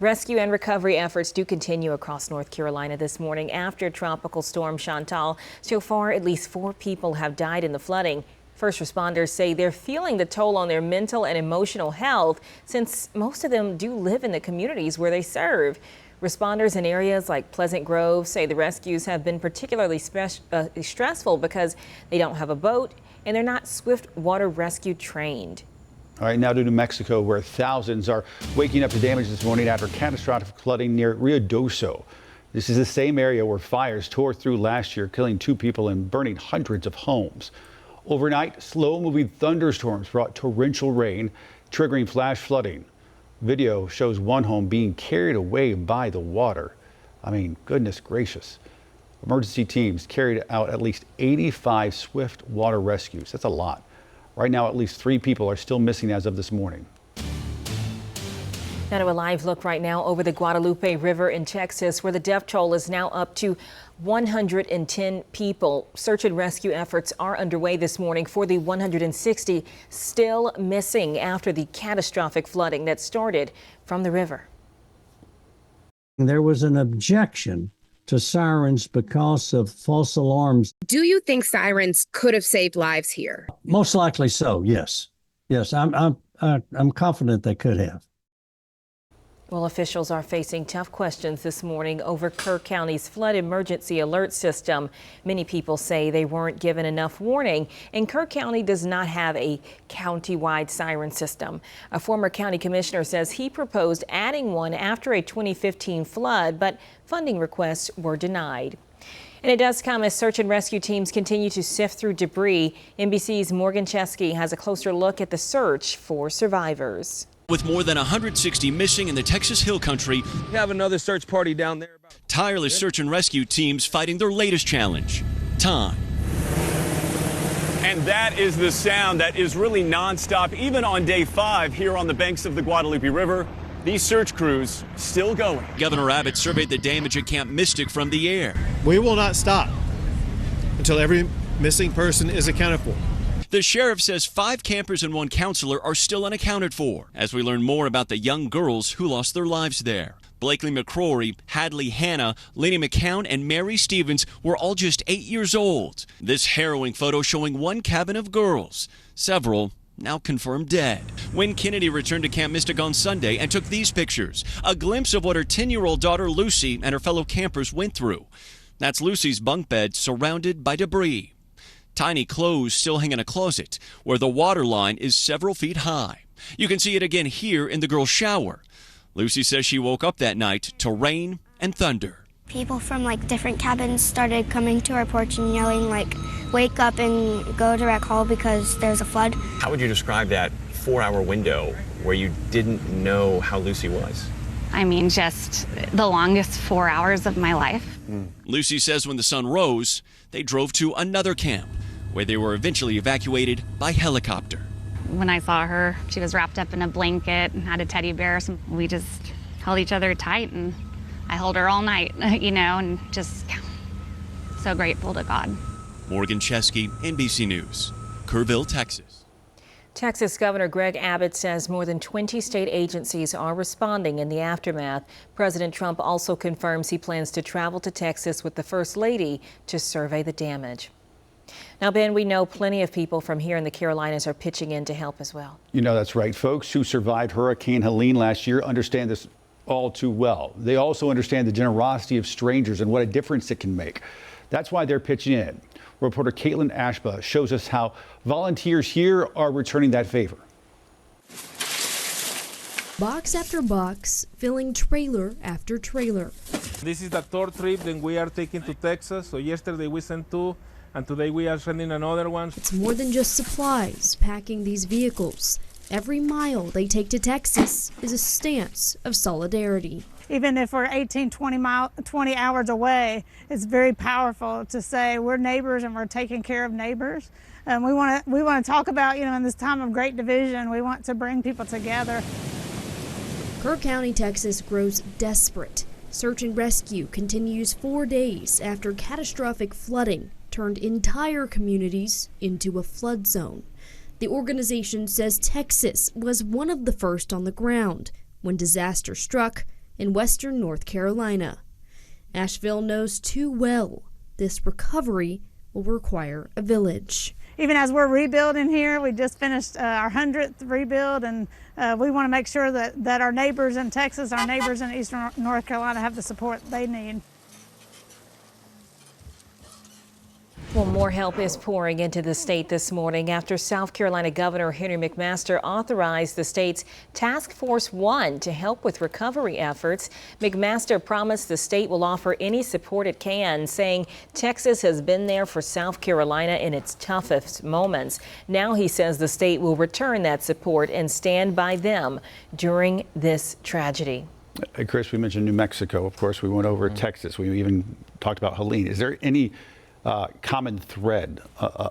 Rescue and recovery efforts do continue across North Carolina this morning after Tropical Storm Chantal. So far, at least 4 people have died in the flooding. First responders say they're feeling the toll on their mental and emotional health since most of them do live in the communities where they serve. Responders in areas like Pleasant Grove say the rescues have been particularly stressful because they don't have a boat and they're not swift water rescue trained. All right, now to New Mexico, where thousands are waking up to damage this morning after catastrophic flooding near Ruidoso. This is the same area where fires tore through last year, killing 2 people and burning hundreds of homes. Overnight, slow-moving thunderstorms brought torrential rain, triggering flash flooding. Video shows one home being carried away by the water. I mean, goodness gracious. Emergency teams carried out at least 85 swift water rescues. That's a lot. Right now, at least 3 people are still missing as of this morning. Now to a live look right now over the Guadalupe River in Texas, where the death toll is now up to 110 people. Search and rescue efforts are underway this morning for the 160 still missing after the catastrophic flooding that started from the river. There was an objection to sirens because of false alarms. Do you think sirens could have saved lives here? Most likely so, yes. Yes, I'm confident they could have. Well, officials are facing tough questions this morning over Kerr County's flood emergency alert system. Many people say they weren't given enough warning, and Kerr County does not have a county-wide siren system. A former county commissioner says he proposed adding one after a 2015 flood, but funding requests were denied. And it does come as search and rescue teams continue to sift through debris. NBC's Morgan Chesky has a closer look at the search for survivors. With more than 160 missing in the Texas Hill Country, we have another search party down there. Tireless search and rescue teams fighting their latest challenge, time. And that is the sound that is really nonstop, even on day 5 here on the banks of the Guadalupe River. These search crews still going. Governor Abbott surveyed the damage at Camp Mystic from the air. We will not stop until every missing person is accounted for. The sheriff says 5 campers and 1 counselor are still unaccounted for, as we learn more about the young girls who lost their lives there. Blakely McCrory, Hadley Hanna, Lenny McCown, and Mary Stevens were all just 8 years old. This harrowing photo showing 1 cabin of girls, several now confirmed dead. When Kennedy returned to Camp Mystic on Sunday and took these pictures, a glimpse of what her 10-year-old daughter Lucy and her fellow campers went through. That's Lucy's bunk bed surrounded by debris. Tiny clothes still hang in a closet where the water line is several feet high. You can see it again here in the girl's shower. Lucy says she woke up that night to rain and thunder. People from different cabins started coming to our porch and yelling wake up and go to Rec Hall because there's a flood. How would you describe that 4-hour window where you didn't know how Lucy was? I mean, just the longest 4 hours of my life. Lucy says when the sun rose, they drove to another camp where they were eventually evacuated by helicopter. When I saw her, she was wrapped up in a blanket and had a teddy bear. So we just held each other tight, and I held her all night, and just so grateful to God. Morgan Chesky, NBC News, Kerrville, Texas. Texas Governor Greg Abbott says more than 20 state agencies are responding in the aftermath. President Trump also confirms he plans to travel to Texas with the First Lady to survey the damage. Now, Ben, we know plenty of people from here in the Carolinas are pitching in to help as well. You know, that's right. Folks who survived Hurricane Helene last year understand this all too well. They also understand the generosity of strangers and what a difference it can make. That's why they're pitching in. Reporter Caitlin Ashba shows us how volunteers here are returning that favor. Box after box, filling trailer after trailer. This is the third trip that we are taking to Texas. So yesterday we sent 2, and today we are sending another one. It's more than just supplies packing these vehicles. Every mile they take to Texas is a stance of solidarity. Even if we're 20 hours away, it's very powerful to say we're neighbors and we're taking care of neighbors. And we want to talk about, in this time of great division, we want to bring people together. Kerr County, Texas grows desperate. Search and rescue continues 4 days after catastrophic flooding turned entire communities into a flood zone. The organization says Texas was one of the first on the ground when disaster struck in western North Carolina. Asheville knows too well this recovery will require a village. Even as we're rebuilding here, we just finished our 100th rebuild, and we want to make sure that our neighbors in Texas, our neighbors in eastern North Carolina have the support they need. Well, more help is pouring into the state this morning after South Carolina Governor Henry McMaster authorized the state's Task Force 1 to help with recovery efforts. McMaster promised the state will offer any support it can, saying Texas has been there for South Carolina in its toughest moments. Now he says the state will return that support and stand by them during this tragedy. Hey, Chris, we mentioned New Mexico. Of course, we went over Texas. We even talked about Helene. Is there any common thread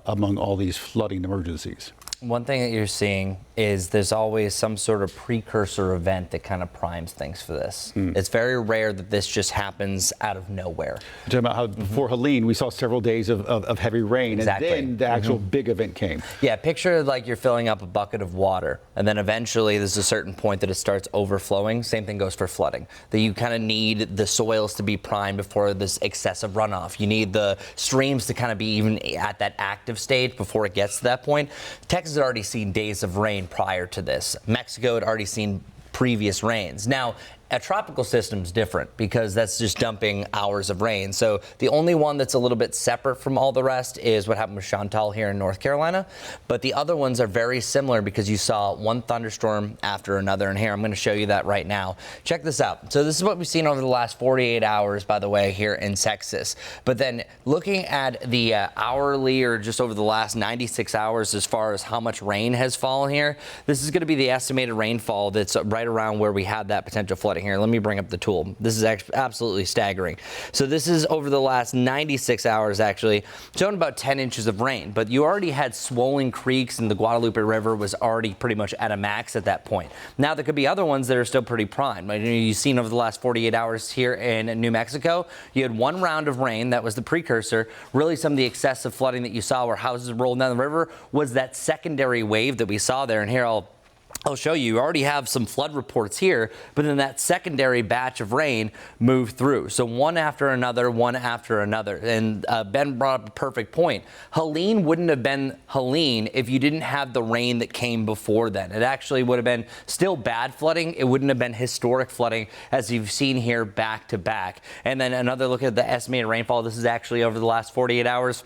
among all these flooding emergencies? One thing that you're seeing is there's always some sort of precursor event that kind of primes things for this. It's very rare that this just happens out of nowhere. You're talking about how before Helene, we saw several days of heavy rain, Exactly. and then the actual big event came. Yeah, picture like you're filling up a bucket of water, and then eventually there's a certain point that it starts overflowing. Same thing goes for flooding. That you kind of need the soils to be primed before this excessive runoff. You need the streams to kind of be even at that active stage before it gets to that point. Texas had already seen days of rain prior to this. Mexico had already seen previous rains. Now, a tropical system is different because that's just dumping hours of rain. So the only one that's a little bit separate from all the rest is what happened with Chantal here in North Carolina. But the other ones are very similar because you saw one thunderstorm after another. And here, I'm going to show you that right now. Check this out. So this is what we've seen over the last 48 hours, by the way, here in Texas. But then looking at the hourly or just over the last 96 hours as far as how much rain has fallen here, this is going to be the estimated rainfall that's right around where we had that potential flooding. Here, let me bring up the tool. This is absolutely staggering. So this is over the last 96 hours, actually, showing about 10 inches of rain. But you already had swollen creeks, and the Guadalupe River was already pretty much at a max at that point. Now, there could be other ones that are still pretty prime. You've seen over the last 48 hours here in New Mexico, you had one round of rain that was the precursor. Really, some of the excessive flooding that you saw where houses rolled down the river was that secondary wave that we saw there. And here, I'll show you. You already have some flood reports here, but then that secondary batch of rain moved through. So one after another, one after another. And Ben brought up a perfect point. Helene wouldn't have been Helene if you didn't have the rain that came before then. It actually would have been still bad flooding. It wouldn't have been historic flooding as you've seen here back to back. And then another look at the estimated rainfall. This is actually over the last 48 hours.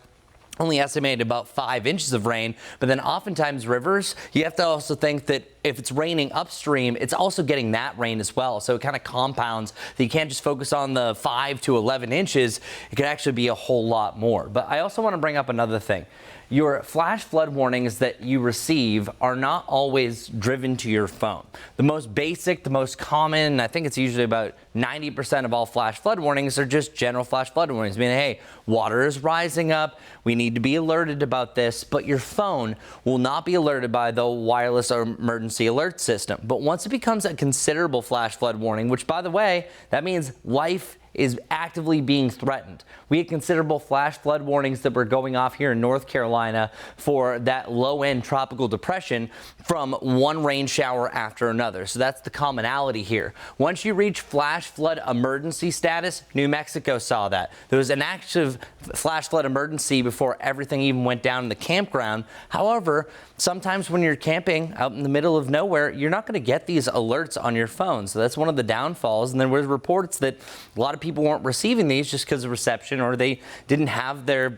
Only estimated about 5 inches of rain, but then oftentimes rivers, you have to also think that if it's raining upstream, it's also getting that rain as well. So it kind of compounds that you can't just focus on the 5 to 11 inches. It could actually be a whole lot more. But I also want to bring up another thing. Your flash flood warnings that you receive are not always driven to your phone. The most basic, the most common, I think it's usually about 90% of all flash flood warnings are just general flash flood warnings, meaning, hey, water is rising up, we need to be alerted about this, but your phone will not be alerted by the wireless or emergency alert system. But once it becomes a considerable flash flood warning, which, by the way, that means life is actively being threatened. We had considerable flash flood warnings that were going off here in North Carolina for that low-end tropical depression from one rain shower after another. So that's the commonality here. Once you reach flash flood emergency status, New Mexico saw that. There was an active flash flood emergency before everything even went down in the campground. However, sometimes when you're camping out in the middle of nowhere, you're not going to get these alerts on your phone. So that's one of the downfalls. And there were reports that a lot of people weren't receiving these just because of reception, or they didn't have their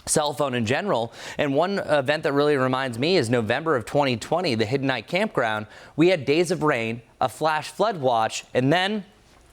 cell phone in general. And one event that really reminds me is November of 2020, the Hidden Night Campground. We had days of rain, a flash flood watch, and then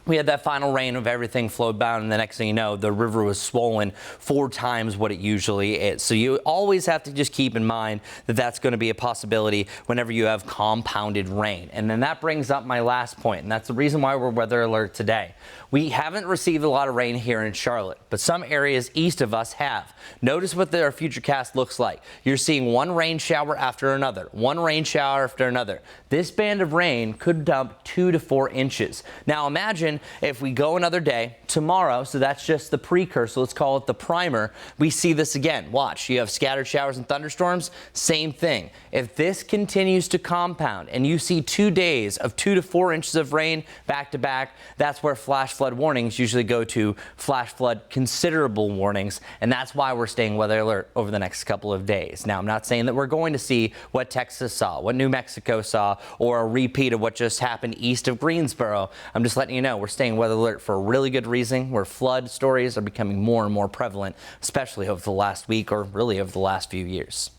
we had that final rain of everything flowed down, and the next thing you know, the river was swollen 4 times what it usually is. So you always have to just keep in mind that that's going to be a possibility whenever you have compounded rain. And then that brings up my last point, and that's the reason why we're weather alert today. We haven't received a lot of rain here in Charlotte, but some areas east of us have. Notice what our futurecast looks like. You're seeing one rain shower after another, one rain shower after another. This band of rain could dump 2 to 4 inches. Now imagine imagine if we go another day, tomorrow, so that's just the precursor, let's call it the primer, we see this again. Watch, you have scattered showers and thunderstorms, same thing. If this continues to compound and you see 2 days of 2 to 4 inches of rain back to back, that's where flash flood warnings usually go to flash flood considerable warnings, and that's why we're staying weather alert over the next couple of days. Now, I'm not saying that we're going to see what Texas saw, what New Mexico saw, or a repeat of what just happened east of Greensboro. I'm just letting you know we're staying weather alert for a really good reason, where flood stories are becoming more and more prevalent, especially over the last week or really over the last few years.